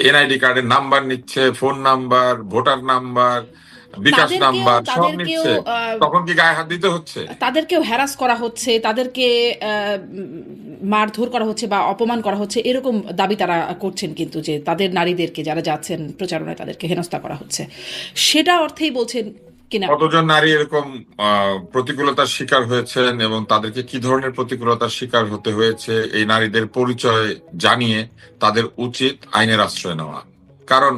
B: এনআইডি কার্ডের নাম্বার নিচ্ছে, ফোন নাম্বার, ভোটার নাম্বার, বিকাশ
A: তাদেরকেও
B: নাম্বার সব
A: তাদেরকেও
B: নিচ্ছে, তখন কি গায়ে হাত দিতে হচ্ছে?
A: তাদেরকেও হ্যারাস করা হচ্ছে, তাদেরকে মারধর করা হচ্ছে বা অপমান করা হচ্ছে, এরকম দাবি তারা করছেন কিন্তু, যে তাদের নারীদেরকে যারা যাচ্ছেন প্রচারণায় তাদেরকে হেনস্থা করা হচ্ছে, সেটা অর্থেই বলছেন কিনা।
B: কতজন নারী এরকম প্রতিকূলতার শিকার হয়েছেন এবং তাদেরকে কি ধরনের প্রতিকূলতার শিকার হতে হয়েছে, এই নারীদের পরিচয় জানিয়ে তাদের উচিত আইনের আশ্রয় নেওয়া। কারণ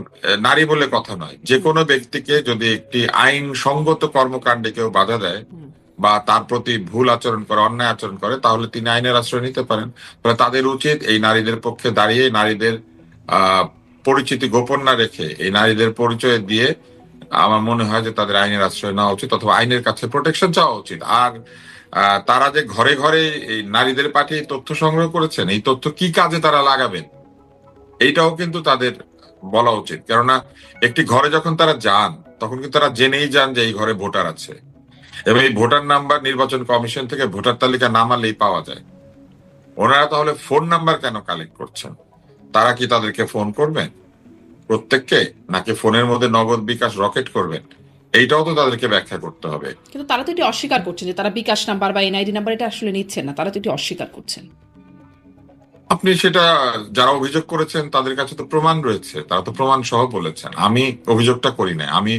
B: নারী বলে কথা নয়, যে কোনো ব্যক্তিকে যদি একটি আইনসঙ্গত কর্মকাণ্ডে কেউ বাধা দেয় বা তার প্রতি ভুল আচরণ করে, অন্যায় আচরণ করে, তাহলে তিনি আইনের আশ্রয় নিতে পারেন। তবে তাদের উচিত এই নারীদের পক্ষে দাঁড়িয়ে নারীদের আহ পরিচিতি গোপন না রেখে এই নারীদের পরিচয় দিয়ে আমার মনে হয় যে তাদের আইনের আশ্রয় নেওয়া উচিত অথবা আইনের কাছে প্রোটেকশন চাওয়া উচিত। আর তারা যে ঘরে ঘরে এই নারীদের পাঠিয়ে তথ্য সংগ্রহ করেছেন, এই তথ্য কি কাজে তারা লাগাবেন এইটাও কিন্তু তাদের বলা উচিত। কেননা একটি ঘরে যখন তারা যান তখন কিন্তু তারা জেনেই যান যে এই ঘরে ভোটার আছে, এবং এই ভোটার নাম্বার নির্বাচন কমিশন থেকে ভোটার তালিকা নামালেই পাওয়া যায়। ওনারা তাহলে ফোন নাম্বার কেন কালেক্ট করছেন? তারা কি তাদেরকে ফোন করবেন প্রত্যেককে, নাকি ফোনের মধ্যে নগদ বিকাশ রকেট করবেন? এইটাও তো তাদেরকে ব্যাখ্যা করতে হবে।
A: কিন্তু তারা তো এটি অস্বীকার করছেন যে তারা বিকাশ নাম্বার বা এনআইডি নাম্বার এটা আসলে নিচ্ছেন না, তারা তো এটি অস্বীকার করছেন।
B: আপনি সেটা, যারা অভিযোগ করেছেন তাদের কাছে তো প্রমাণ রয়েছে, তারা তো প্রমাণ সহ বলেছেন। আমি অভিযোগটা করি না, আমি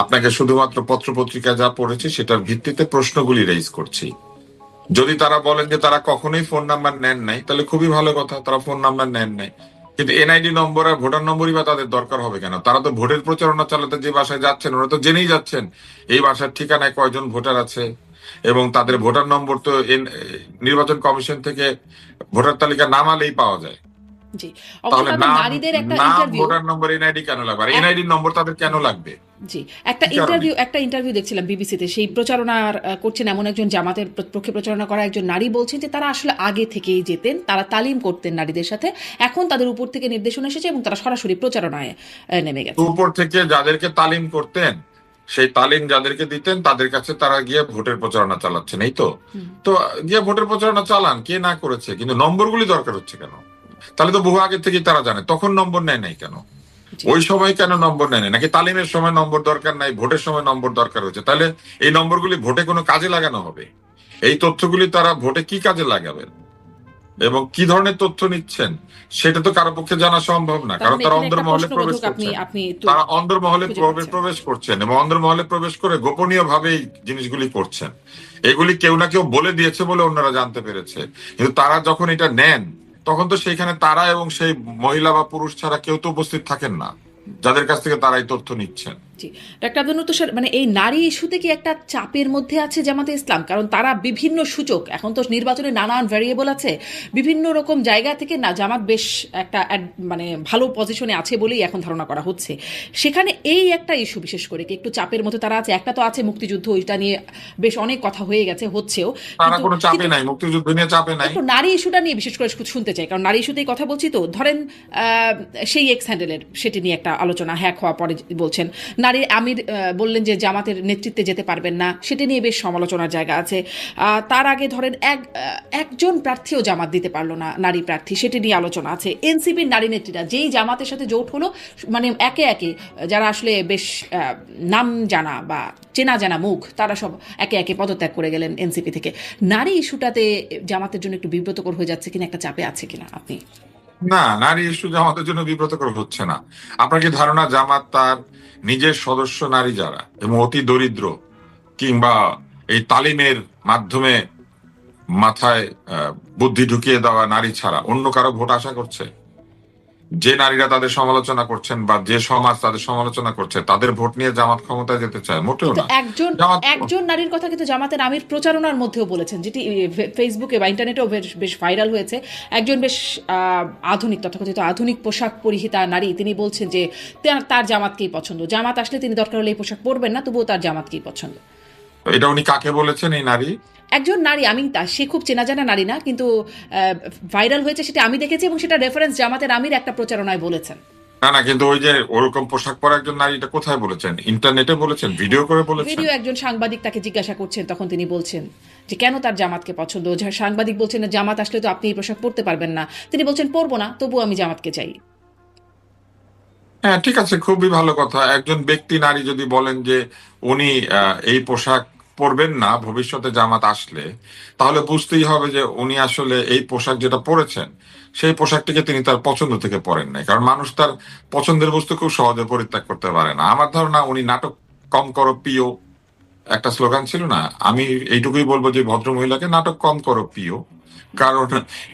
B: আপনাকে শুধুমাত্র পত্র পত্রিকা যা পড়েছি সেটার ভিত্তিতে প্রশ্নগুলি রেইজ করছি। যদি তারা বলেন যে তারা কখনোই ফোন নাম্বার নেন নাই, তাহলে খুবই ভালো কথা, তারা ফোন নাম্বার নেন নাই। কিন্তু এনআইডি নম্বর আর ভোটার নম্বরই বা তাদের দরকার হবে কেন? তারা তো ভোটের প্রচারণা চালাতে যে বাসায় যাচ্ছেন ওরা তো জেনেই যাচ্ছেন এই বাসার ঠিকানায় কয়জন ভোটার আছে, এবং তাদের ভোটার নম্বর তো নির্বাচন কমিশন থেকে ভোটার তালিকা নামালেই পাওয়া যায়।
A: জি,
B: তাহলে
A: অবশ্য আমি
B: নাম,
A: নারীদের একটা
B: নাম,
A: ইন্টারভিউ,
B: ভোটার নম্বর, এনআইডি কেন লাগবে? আর এনআইডি নম্বর তাদের কেন লাগবে?
A: জি,
B: কি কারণে?
A: একটা ইন্টারভিউ দেখছিলাম বিবিসিতে, সেই প্রচারণার করছেন এমন একজন জামাতের পক্ষে প্রচারণা করা একজন নারী, বলছেন যে তারা আসলে আগে থেকেই যেতেন, তারা তালিম করতেন নারীদের সাথে, এখন তাদের উপর থেকে নির্দেশনা এসেছে এবং তারা সরাসরি প্রচারণায় নেমে গেছে।
B: উপর থেকে যাদেরকে তালিম করতেন, সেই তালিম যাদেরকে দিতেন তাদের কাছে তারা গিয়ে ভোটের প্রচারণা চালাচ্ছেন, এই তো। তো গিয়ে ভোটের প্রচারণা চালান, কে না করেছে, কিন্তু নম্বরগুলি দরকার হচ্ছে কেন? তাহলে তো বহু আগে থেকেই তারা জানে, তখন নম্বর নেয় নাই কেন?
A: জি,
B: ওই সময় কেন নম্বর নেয় নাই? নাকি তালিমের সময় নম্বর দরকার নাই, ভোটের সময় নম্বর দরকার হচ্ছে? তাহলে এই নম্বরগুলি ভোটে কোনো কাজে লাগানো হবে? এই তথ্যগুলি তারা ভোটে কি কাজে লাগাবেন এবং কি ধরনের তথ্য নিচ্ছেন সেটা তো কারো পক্ষে জানা সম্ভব না,
A: তার
B: কারণ
A: মানে
B: তারা
A: এখানে একটা
B: অন্দরমহলে প্রবেশ
A: প্রশ্নবোধক আপনি
B: করছেন।
A: আপনি একটু
B: তারা অন্দরমহলে
A: খুঁজে পাচ্ছেন।
B: প্রবেশ করছেন এবং অন্দরমহলে প্রবেশ করে গোপনীয় ভাবেই জিনিসগুলি করছেন। এগুলি কেউ না কেউ বলে দিয়েছে বলে অন্যরা জানতে পেরেছে, কিন্তু তারা যখন এটা নেন তখন তো সেইখানে তারা এবং সেই মহিলা বা পুরুষ ছাড়া কেউ তো উপস্থিত থাকেন না যাদের কাছ থেকে তারা এই তথ্য নিচ্ছেন।
A: জি, ডাক্তার আব্দুল নূর তুষার, মানে এই নারী ইস্যুতে কি একটা চাপের মধ্যে আছে জামাতে ইসলাম? কারণ তারা বিভিন্ন সূচক, এখন তো নির্বাচনে নানান ভ্যারিয়েবল আছে, বিভিন্ন রকম জায়গা থেকে না জামাত বেশ একটা মানে ভালো পজিশনে আছে বলেই এখন ধারণা করা হচ্ছে। সেখানে এই একটা ইস্যু বিশেষ করে কি একটু চাপের মধ্যে তারা আছে? একটা তো আছে মুক্তিযুদ্ধ, ওইটা নিয়ে বেশ অনেক কথা হয়ে গেছে, হচ্ছেও,
B: তারা
A: কিন্তু
B: কোনো চাপে
A: কিন্তু
B: নাই, মুক্তিযুদ্ধ নিয়ে চাপে নাই।
A: একটু নারী ইস্যুটা নিয়ে বিশেষ করে শুনতে চাই, কারণ নারী ইস্যুতেই কথা বলছি তো। ধরেন সেই এক্স হ্যান্ডেলের সেটি নিয়ে একটা আলোচনা হ্যাক হওয়া পরে বলছেন নারী আমির বললেন যে জামাতের নেতৃত্বে যেতে পারবেন না, সেটি নিয়ে বেশ সমালোচনার জায়গা আছে। তার আগে ধরেন একজন প্রার্থীও জামাত দিতে পারলো না, নারী প্রার্থী, সেটি নিয়ে আলোচনা আছে। এনসিপির নারী নেত্রীরা যেই জামাতের সাথে জোট হলো, মানে একে একে যারা আসলে বেশ নাম জানা বা চেনা জানা মুখ, তারা সব একে একে পদত্যাগ করে গেলেন এনসিপি থেকে। নারী ইস্যুটাতে জামাতের জন্য একটু বিব্রতকর হয়ে যাচ্ছে কিনা, একটা চাপে আছে কিনা আপনি?
B: না, নারী ইস্যু জামাতের জন্য বিব্রতকর হচ্ছে না। আপনার কি ধারণা জামাত তার নিজের সদস্য নারী যারা এবং অতি দরিদ্র কিংবা এই তালিমের মাধ্যমে মাথায় বুদ্ধি ঢুকিয়ে দেওয়া নারী ছাড়া অন্য কারো ভোট আশা করছে? যে নারীরা তাদের সমালোচনা করছেন বা যে সমাজ তাদের সমালোচনা করছে তাদের ভোট নিয়ে জামাত ক্ষমতায় যেতে চায়? মোটেও
A: কিন্তু
B: না।
A: একজন
B: জামাত
A: একজন নারীর কথা কিন্তু জামাতের আমির প্রচারণার মধ্যেও বলেছেন, যেটি ফেসবুকে বা ইন্টারনেটেও বেশ বেশ ভাইরাল হয়েছে। একজন বেশ আধুনিক, তথাকথিত আধুনিক পোশাক পরিহিতা নারী, তিনি বলছেন যে তার জামাতকেই পছন্দ, জামাত আসলে তিনি দরকার হলে এই পোশাক পরবেন না, তবুও তার জামাতকেই পছন্দ।
B: এটা উনি কাকে বলেছেন, এই নারী?
A: একজন নারী, আমি সে খুব চেনা জানা নারী না, কিন্তু ভাইরাল হয়েছে সেটা আমি দেখেছি, এবং সেটা রেফারেন্স জামাতের আমির একটা প্রচারণায় বলেছেন।
B: না না, কিন্তু ওই যে ওরকম পোশাক পরা একজন নারী, এটা কোথায় বলেছেন? ইন্টারনেটে বলেছেন? ভিডিও করে বলেছেন?
A: ভিডিও, একজন সাংবাদিক তাকে জিজ্ঞাসা করছেন, তখন তিনি বলছেন যে কেন তার জামাতকে পছন্দ। সাংবাদিক বলছেন জামাত আসলে তো আপনি এই পোশাক পরতে পারবেন না, তিনি বলছেন পরবো না, তবুও আমি জামাতকে চাই।
B: হ্যাঁ, ঠিক আছে, খুবই ভালো কথা। একজন ব্যক্তি নারী যদি বলেন যে উনি এই পোশাক পরবেন না ভবিষ্যতে জামাত আসলে, তাহলে বুঝতেই হবে যে উনি আসলে এই পোশাক যেটা পরেছেন সেই পোশাকটিকে তিনি তার পছন্দ থেকে পরেন নাই। কারণ মানুষ তার পছন্দের বস্তু খুব সহজে পরিত্যাগ করতে পারে না। আমার ধারণা উনি নাটক কম করো প্রিয়, একটা স্লোগান ছিল না, আমি এইটুকুই বলবো যে ভদ্র মহিলাকে নাটক কম করো প্রিয়। কারণ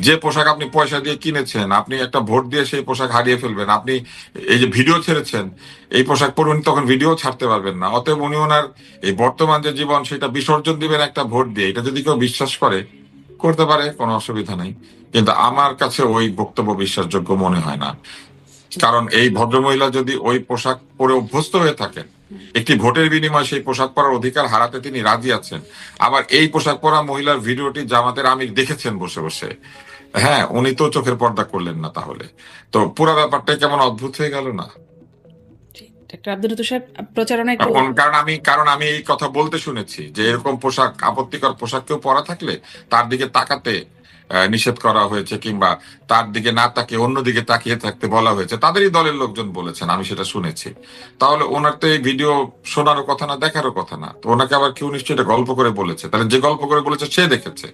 B: যে পোশাক আপনি পয়সা দিয়ে কিনেছেন, আপনি একটা ভোট দিয়ে সেই পোশাক হারিয়ে ফেলবেন। আপনি এই যে ভিডিও ছেড়েছেন, এই পোশাক পরে উনি তখন ভিডিও ছাড়তে পারবেন না। অতএব উনি ওনার এই বর্তমান যে জীবন সেটা বিসর্জন দিবেন একটা ভোট দিয়ে, এটা যদি কেউ বিশ্বাস করে করতে পারে, কোনো অসুবিধা নেই। কিন্তু আমার কাছে ওই বক্তব্য বিশ্বাসযোগ্য মনে হয় না। কারণ এই ভদ্রমহিলা যদি ওই পোশাক পরে অভ্যস্ত হয়ে থাকেন, একটি ভোটের বিনিময়ে সেই পোশাক পরার অধিকার হারাতে তিনি রাজি আছেন। আবার এই পোশাক পরা মহিলার ভিডিওটি জামাতের আমির দেখেছেন বসে বসে। হ্যাঁ, উনি তো চোখের পর্দা করলেন না তাহলে। তো পুরো ব্যাপারটাই কেমন অদ্ভুত হয়ে গেল না?
A: ডাক্তার আব্দুল লতিফ সাহেব, প্রচারণা একটু
B: কারণ আমি এই কথা বলতে শুনেছি যে এরকম পোশাক, আপত্তিকর পোশাক কেউ পরা থাকলে তার দিকে তাকাতে নিষেধ করা হয়েছে, কিংবা তার দিকে না তাকিয়ে অন্যদিকে তাকিয়ে থাকতে বলা হয়েছে। তাদেরই দলের লোকজন বলেছেন, আমি সেটা শুনেছি। তাহলে ওনার তো এই ভিডিও শোনারও কথা না, দেখারও কথা না। তো ওনাকে আবার কেউ নিশ্চয়ই এটা গল্প করে বলেছে। তাহলে যে গল্প করে বলেছে সে দেখেছে,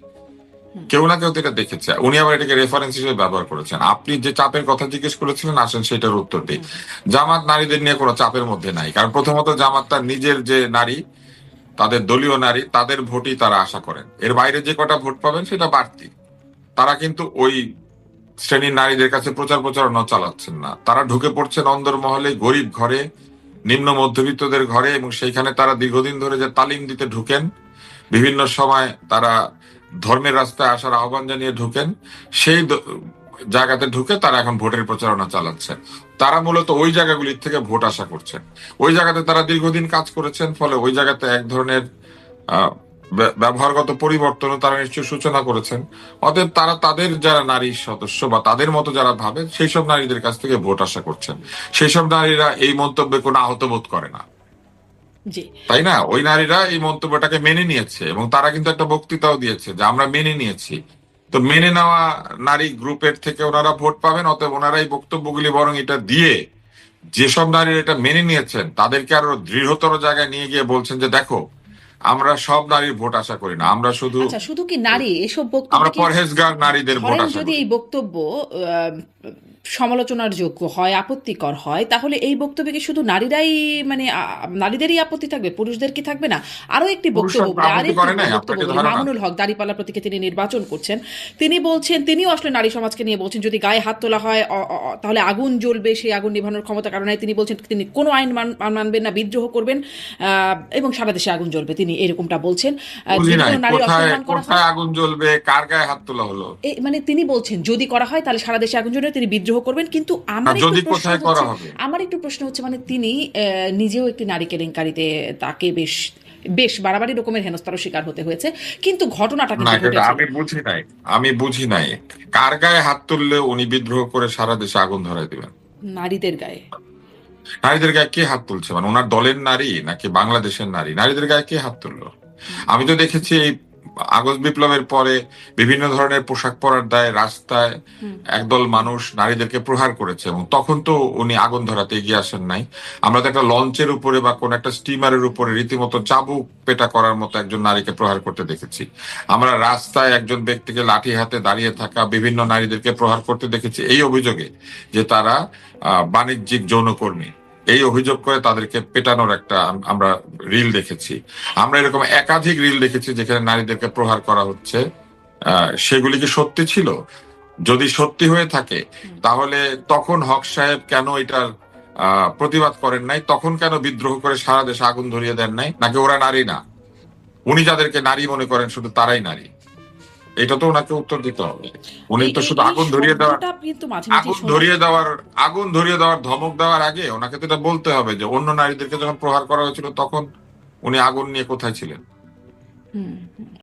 B: কেউ না কেউ তো এটা দেখেছে। উনি আবার এটাকে রেফারেন্স হিসেবে ব্যবহার করেছেন। আপনি যে চাপের কথা জিজ্ঞেস করেছিলেন, আসেন সেটার উত্তর দিই। জামাত নারীদের নিয়ে কোনো চাপের মধ্যে নাই। কারণ প্রথমত জামাত তার নিজের যে নারী, তাদের দলীয় নারী, তাদের ভোটই তারা আশা করেন। এর বাইরে যে কটা ভোট পাবেন সেটা বাড়তি। তারা কিন্তু ওই শ্রেণীর নারীদের কাছে প্রচার প্রচারণা চালাচ্ছেন না। তারা ঢুকে পড়ছেন অন্দরমহলে, গরিব ঘরে, নিম্ন মধ্যবিত্তদের ঘরে, এবং সেইখানে তারা দীর্ঘদিন ধরে যে তালিম দিতে ঢুকেন, বিভিন্ন সময় তারা ধর্মের রাস্তায় আসার আহ্বান জানিয়ে ঢুকেন, সেই জায়গাতে ঢুকে তারা এখন ভোটের প্রচারণা চালাচ্ছে। তারা মূলত ওই জায়গাগুলির থেকে ভোট আশা করছেন। ওই জায়গাতে তারা দীর্ঘদিন কাজ করেছেন, ফলে ওই জায়গাতে এক ধরনের আহ ব্যবহারগত পরিবর্তনও তারা নিশ্চয়ই সূচনা করেছেন। অতএব তারা তাদের যারা নারী সদস্য বা তাদের মতো যারা ভাবে সেই সব নারীদের কাছ থেকে ভোট আশা করছেন। সেই সব নারীরা এই মন্তব্যে কোনো আহত বোধ করে না,
A: জি।
B: তাই না? ওই নারীরা এই মন্তব্যটাকে মেনে নিয়েছে, এবং তারা কিন্তু একটা বক্তৃতাও দিয়েছে যে আমরা মেনে নিয়েছি। তো মেনে নেওয়া নারী গ্রুপের থেকে ওনারা ভোট পাবেন। অতএব ওনারা এই বক্তব্যগুলি বরং এটা দিয়ে যেসব নারীরা এটা মেনে নিয়েছেন তাদেরকে আরো দৃঢ়তর জায়গায় নিয়ে গিয়ে বলছেন যে দেখো, আমরা সব নারীর ভোট আশা করি না, আমরা শুধু
A: আচ্ছা, শুধু কি নারী, এসব বক্তব্য
B: আমরা
A: কি,
B: পরহেজগার নারীদের ভোট
A: ধরেন
B: আশা
A: যদি
B: করি।
A: এই বক্তব্য সমালোচনার যোগ্য হয়, আপত্তিকর হয়, তাহলে এই বক্তব্যে কি শুধু নারীরাই, মানে নারীদেরই আপত্তি থাকবে, পুরুষদের কি থাকবে না? আরো একটি
B: পুরুষরা
A: বক্তব্য বলি,
B: আপত্তি
A: আরেকটি
B: করে নাই,
A: বক্তব্য
B: আপনাকে
A: বলি,
B: ধারণা।
A: মামুনুল হক দাঁড়িপাল্লা প্রতীকে তিনি নির্বাচন করছেন। তিনি বলছেন, তিনিও আসলে নারী সমাজকে নিয়ে বলছেন যদি গায়ে হাত তোলা হয় তাহলে আগুন জ্বলবে, সেই আগুন নিভানোর ক্ষমতা কারণে তিনি বলছেন তিনি কোনো আইন মানবেন না, বিদ্রোহ করবেন, এবং সারা দেশে আগুন জ্বলবে, তিনি এরকমটা বলছেন।
B: বুঝি
A: যদি
B: নাই,
A: কোনো নারী
B: কোথায়
A: অসম্মান করা হয়,
B: কোথায় আগুন জ্বলবে, কার গায়ে হাত তোলা হলো?
A: মানে তিনি বলছেন যদি করা হয় তাহলে সারা দেশে আগুন জ্বলবে, তিনি বিদ্রোহ করবেন। কিন্তু
B: না,
A: আমার একটু
B: যদি
A: প্রশ্ন
B: কোথায় করা
A: হচ্ছে,
B: হবে।
A: মানে তিনি নিজেও একটি নারী কেলেঙ্কারিতে তাকে বেশ বেশ বাড়াবাড়ি রকমের হেনস্থার শিকার হতে হয়েছে, কিন্তু ঘটনাটা
B: না,
A: কিন্তু
B: এটা
A: ঘটেছিল
B: আমি বুঝি নাই কার গায়ে হাত তুললে উনি বিদ্রোহ করে সারা দেশে আগুন ধরায় দিবেন।
A: নারীদের গায়ে।
B: নারীদের গায়ে কে হাত তুলছে? মানে ওনার দলের নারী নাকি বাংলাদেশের নারী? নারীদের গায়ে কে হাত তুললো? আমি তো দেখেছি এই আগস্ট বিপ্লবের পরে বিভিন্ন ধরনের পোশাক পরার দায়ে রাস্তায় একদল মানুষ নারীদেরকে প্রহার করেছে, এবং তখন তো উনি আগুন ধরাতে এগিয়ে আসেন নাই। আমরা তো একটা লঞ্চের উপরে বা কোন একটা স্টিমারের উপরে রীতিমতো চাবুক পেটা করার মতো একজন নারীকে প্রহার করতে দেখেছি। আমরা রাস্তায় একজন ব্যক্তিকে লাঠি হাতে দাঁড়িয়ে থাকা বিভিন্ন নারীদেরকে প্রহার করতে দেখেছি এই অভিযোগে যে তারা বাণিজ্যিক যৌনকর্মী। এই অভিযোগ করে তাদেরকে পেটানোর একটা আমরা রিল দেখেছি। আমরা এরকম একাধিক রিল দেখেছি যেখানে নারীদেরকে প্রহার করা হচ্ছে। সেগুলি কি সত্যি ছিল? যদি সত্যি হয়ে থাকে তাহলে তখন হক সাহেব কেন এটার প্রতিবাদ করেন নাই? তখন কেন বিদ্রোহ করে সারা দেশে আগুন ধরিয়ে দেন নাই? নাকি ওরা নারী না, উনি যাদেরকে নারী মনে করেন শুধু তারাই নারী? এটা তো ওনাকে উত্তর দিতে হবে। উনি তো শুধু
A: এই
B: আগুন ধরিয়ে দেওয়ার
A: শব্দটা কিন্তু মাঝে মাঝে
B: আগুন
A: শোনা
B: ধরিয়ে দেওয়ার আগুন ধরিয়ে দেওয়ার ধমক দেওয়ার আগে ওনাকে তো এটা বলতে হবে যে অন্য নারীদেরকে যখন প্রহার করা হয়েছিল তখন উনি আগুন নিয়ে কোথায় ছিলেন।
A: হুম।